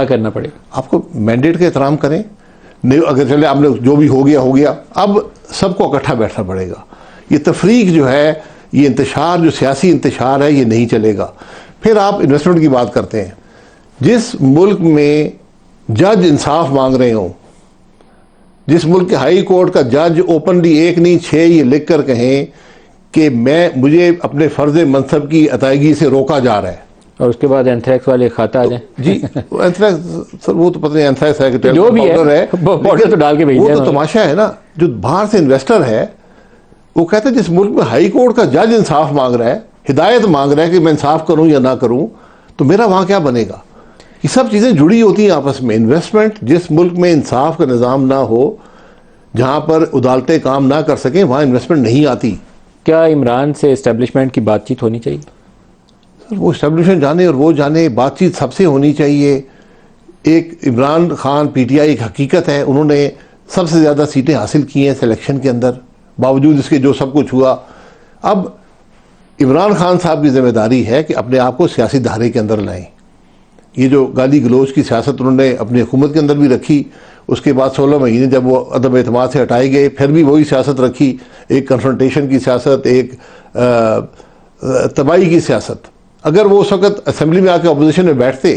क्या करना पड़ेगा? आपको मैंडेट का एहतराम करें। नहीं, अगर चले आपने जो भी हो गया, अब सबको इकट्ठा बैठना पड़ेगा। ये तफरीक जो है, ये इंतशार, जो सियासी इंतशार है, ये नहीं चलेगा। फिर आप इन्वेस्टमेंट की बात करते हैं। जिस मुल्क में जज इंसाफ मांग रहे हों, जिस मुल्क के हाई कोर्ट का जज ओपनली 1 नहीं 6 ये लिख कर कहें कि मुझे अपने फ़र्ज मनसब की अदायगी से रोका जा रहा है, और उसके बाद एंथ्रैक्स वाले खाता आ जाए। जी एंथ्रैक्स, सर वो तो पता नहीं एंथ्रैक्स है कि जो भी है, पाउडर तो डाल के भेज वो दें। तो तमाशा है ना। जो बाहर से इन्वेस्टर है वो कहते हैं जिस मुल्क में हाई कोर्ट का जज इंसाफ मांग रहा है, हिदायत मांग रहा है कि मैं इंसाफ करूं या ना करूं, तो मेरा वहां क्या बनेगा? ये सब चीज़ें जुड़ी होती हैं आपस में। इन्वेस्टमेंट, जिस मुल्क में इंसाफ का निज़ाम ना हो, जहां पर अदालतें काम ना कर सकें, वहां इन्वेस्टमेंट नहीं आती। क्या इमरान से इस्टेब्लिशमेंट की बातचीत होनी चाहिए? सर वो इस्टेब्लिशमेंट जाने और वो जाने, बातचीत सबसे होनी चाहिए। एक इमरान खान PTI एक हकीकत है, उन्होंने सबसे ज़्यादा सीटें हासिल की हैं सिलेक्शन के अंदर, बावजूद इसके जो सब कुछ हुआ। अब इमरान खान साहब की जिम्मेदारी है कि अपने आप को सियासी धारे के अंदर लाएं। ये जो गाली गलोच की सियासत उन्होंने अपनी हुकूमत के अंदर भी रखी, उसके बाद 16 महीने जब वो अदम एतमाद से हटाए गए, फिर भी वही सियासत रखी, एक कन्फ्रंटेशन की सियासत, एक तबाही की सियासत। अगर वो उस वक्त असम्बली में आके अपोजिशन में बैठते,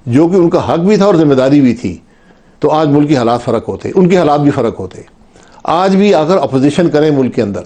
जो कि उनका हक भी था और जिम्मेदारी भी थी, तो आज मुल्क के हालात फ़र्क होते, उनके हालात भी फ़र्क होते। आज भी अगर अपोजिशन करें मुल्क के अंदर,